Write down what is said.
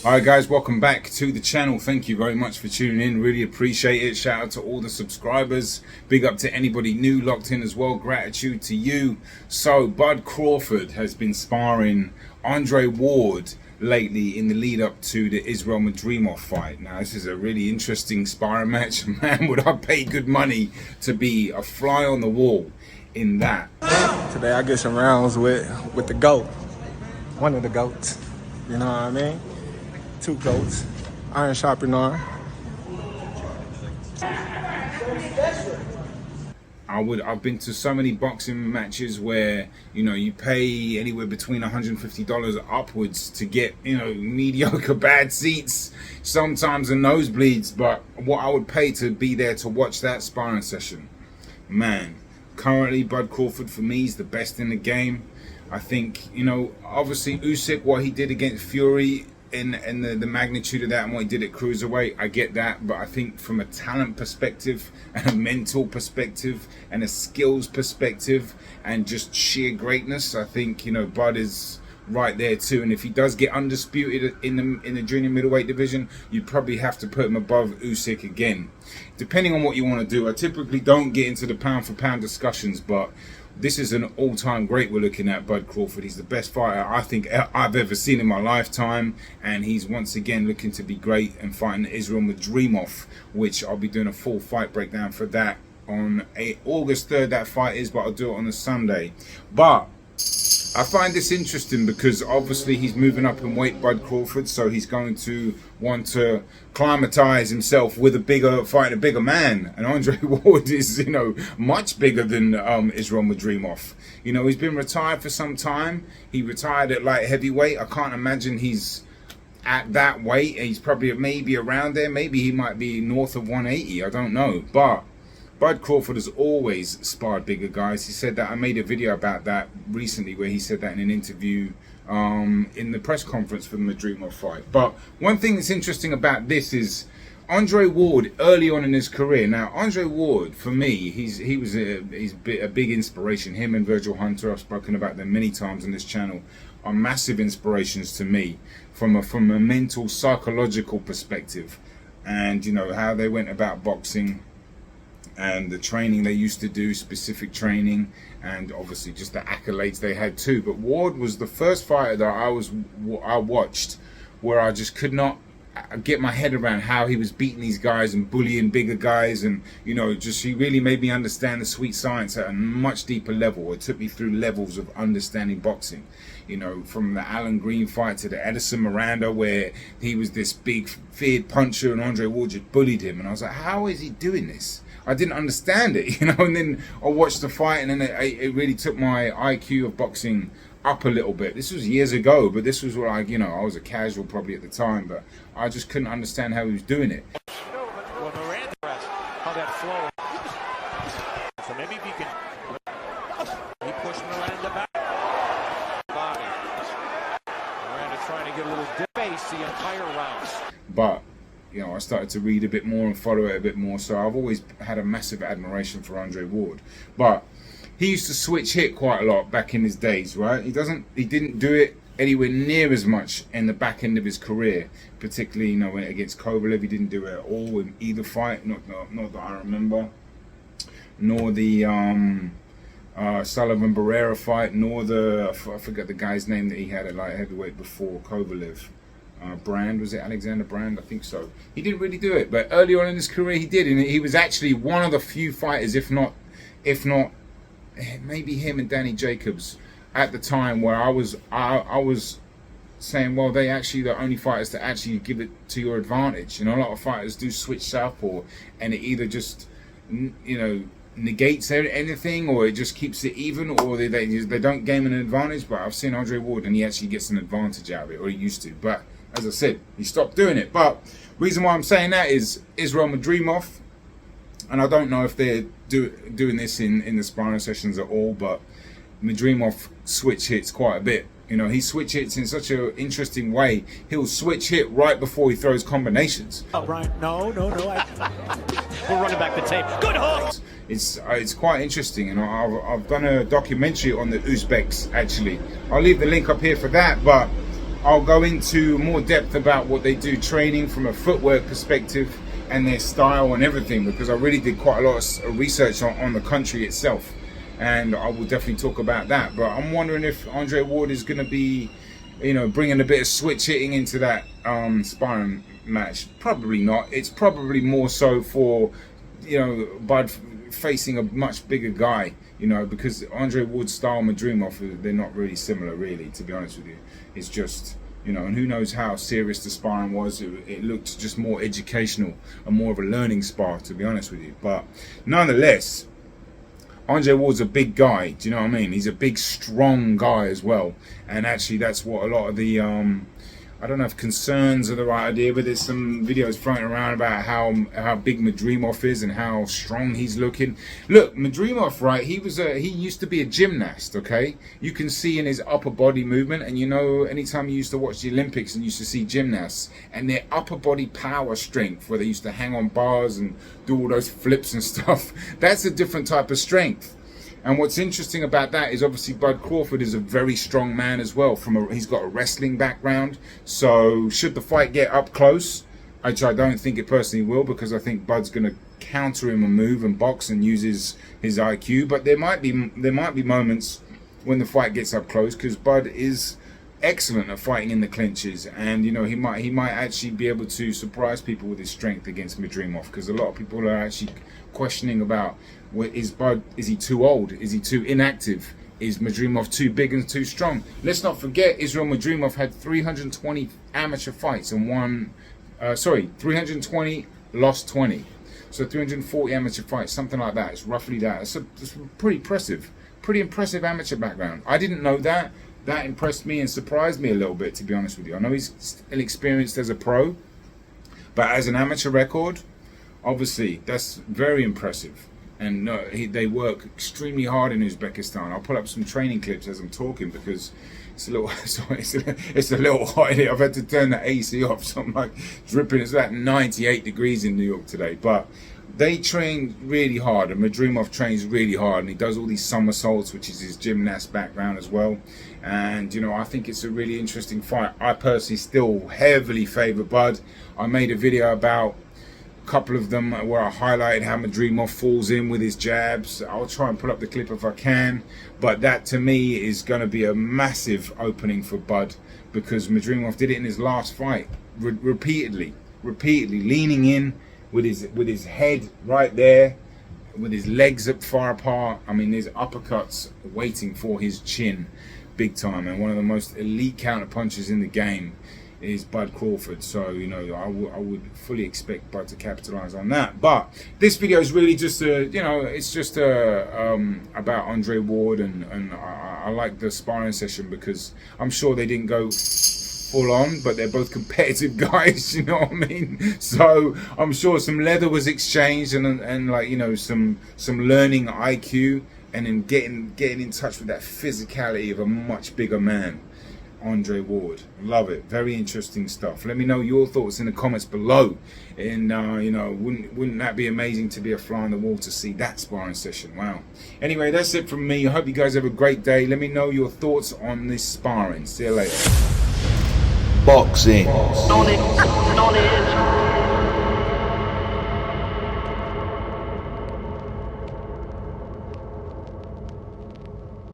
Alright guys, welcome back to the channel. Thank you very much for tuning in, really appreciate it. Shout out to all the subscribers, big up to anybody new locked in as well, gratitude to you. So Bud Crawford has been sparring Andre Ward lately in the lead up to the Israil Madrimov fight. Now this is a really interesting sparring match. Man, would I pay good money to be a fly on the wall in that. Today I get some rounds with the GOAT, one of the GOATs, you know what I mean? Two GOATs, iron sharpening iron. I've been to so many boxing matches where, you know, you pay anywhere between $150 upwards to get, you know, mediocre bad seats, sometimes in nosebleeds, but what I would pay to be there to watch that sparring session, man, currently Bud Crawford for me is the best in the game. I think, you know, obviously Usyk, what he did against Fury, and the magnitude of that and what he did at cruiserweight, I get that, but I think from a talent perspective and a mental perspective and a skills perspective and just sheer greatness, I think, you know, Bud is right there too. And if he does get undisputed in the junior middleweight division, you probably have to put him above Usyk again, depending on what you want to do. I typically don't get into the pound for pound discussions, but this is an all-time great we're looking at, Bud Crawford. He's the best fighter I think I've ever seen in my lifetime, and he's once again looking to be great and fighting Israil Madrimov, which I'll be doing a full fight breakdown for that on August 3rd, that fight is, but I'll do it on a Sunday. But I find this interesting because obviously he's moving up in weight, Bud Crawford, so he's going to want to climatize himself with fighting a bigger man. And Andre Ward is, you know, much bigger than Israil Madrimov. You know, he's been retired for some time. He retired at light heavyweight. I can't imagine he's at that weight. He's probably maybe around there. Maybe he might be north of 180. I don't know. But Bud Crawford has always sparred bigger guys. He said that. I made a video about that recently where he said that in an interview in the press conference for the Madrimov fight. But one thing that's interesting about this is Andre Ward early on in his career. Now Andre Ward, for me, he's a big inspiration. Him and Virgil Hunter, I've spoken about them many times on this channel, are massive inspirations to me from a mental, psychological perspective, and you know how they went about boxing and the training they used to do, specific training, and obviously just the accolades they had too. But Ward was the first fighter that I watched where I just could not get my head around how he was beating these guys and bullying bigger guys, and you know, just he really made me understand the sweet science at a much deeper level. It took me through levels of understanding boxing, you know, from the Alan Green fight to the Edison Miranda, where he was this big feared puncher and Andre Ward just bullied him, and I was like, how is he doing this? I didn't understand it, you know. And then I watched the fight, and then it really took my IQ of boxing up a little bit. This was years ago, but this was like, you know, I was a casual probably at the time, but I just couldn't understand how he was doing it. Well, Miranda, how that flow. So maybe if you can, he pushed Miranda back. Body. Miranda trying to get a little space the entire round. But you know, I started to read a bit more and follow it a bit more, so I've always had a massive admiration for Andre Ward. But he used to switch hit quite a lot back in his days, right? He didn't do it anywhere near as much in the back end of his career, particularly, you know, against Kovalev. He didn't do it at all in either fight, not that I remember, nor the Sullivan Barrera fight, nor the I forget the guy's name that he had at light heavyweight before Kovalev. Brand, was it Alexander Brand? I think so. He didn't really do it, but early on in his career he did, and he was actually one of the few fighters, if not maybe him and Danny Jacobs at the time, where I was saying, well, they actually the only fighters to actually give it to your advantage. You know, a lot of fighters do switch southpaw, and it either just, you know, negates anything, or it just keeps it even, or they don't gain an advantage. But I've seen Andre Ward, and he actually gets an advantage out of it, or he used to. But as I said, he stopped doing it. But reason why I'm saying that is Israil Madrimov, and I don't know if they're doing this in the sparring sessions at all, but Madrimov switch hits quite a bit. You know, he switch hits in such an interesting way. He'll switch hit right before he throws combinations. Oh, Brian, no. We're running back the tape. Good hook. It's quite interesting, and I've done a documentary on the Uzbeks actually. I'll leave the link up here for that, but I'll go into more depth about what they do training from a footwork perspective and their style and everything, because I really did quite a lot of research on the country itself, and I will definitely talk about that. But I'm wondering if Andre Ward is going to be, you know, bringing a bit of switch hitting into that sparring match. Probably not. It's probably more so for, you know, Bud facing a much bigger guy, you know, because Andre Ward's style and Madrimov, they're not really similar, really, to be honest with you. It's just, you know, and who knows how serious the sparring was. It looked just more educational and more of a learning spar, to be honest with you. But nonetheless, Andre Ward's a big guy, do you know what I mean? He's a big, strong guy as well. And actually, that's what a lot of the, I don't know if concerns are the right idea, but there's some videos floating around about how big Madrimov is and how strong he's looking. Look, Madrimov, right, he used to be a gymnast, okay? You can see in his upper body movement, and you know, anytime you used to watch the Olympics and used to see gymnasts and their upper body power strength, where they used to hang on bars and do all those flips and stuff, that's a different type of strength. And what's interesting about that is obviously Bud Crawford is a very strong man as well. He's got a wrestling background. So should the fight get up close, which I don't think it personally will, because I think Bud's going to counter him and move and box and use his IQ. But there might be moments when the fight gets up close, because Bud is excellent at fighting in the clinches, and you know, he might actually be able to surprise people with his strength against Madrimov, because a lot of people are actually questioning about, is he too old? Is he too inactive? Is Madrimov too big and too strong? Let's not forget, Israil Madrimov had 320 amateur fights and 320, lost 20. So 340 amateur fights, something like that. It's roughly that. It's pretty impressive amateur background. I didn't know that. That impressed me and surprised me a little bit, to be honest with you. I know he's still experienced as a pro, but as an amateur record, obviously, that's very impressive. And they work extremely hard in Uzbekistan. I'll pull up some training clips as I'm talking, because it's a little it's a little hot in here. I've had to turn the AC off, so I'm like dripping. It's about 98 degrees in New York today. But they train really hard, and Madrimov trains really hard, and he does all these somersaults, which is his gymnast background as well. And you know, I think it's a really interesting fight. I personally still heavily favor Bud. I made a video about a couple of them where I highlighted how Madrimov falls in with his jabs. I'll try and pull up the clip if I can, but that to me is going to be a massive opening for Bud, because Madrimov did it in his last fight repeatedly leaning in with his head right there, with his legs up far apart. I mean, there's uppercuts waiting for his chin big time, and one of the most elite counter punchers in the game is Bud Crawford. So you know, I would fully expect Bud to capitalize on that. But this video is really just about Andre Ward, and I like the sparring session, because I'm sure they didn't go full on, but they're both competitive guys, you know what I mean? So I'm sure some leather was exchanged, and like, you know, some learning IQ, and then getting in touch with that physicality of a much bigger man, Andre Ward. Love it. Very interesting stuff. Let me know your thoughts in the comments below. And you know, wouldn't that be amazing to be a fly on the wall to see that sparring session? Wow. Anyway, that's it from me. I hope you guys have a great day. Let me know your thoughts on this sparring. See you later. Boxing. Knowledge.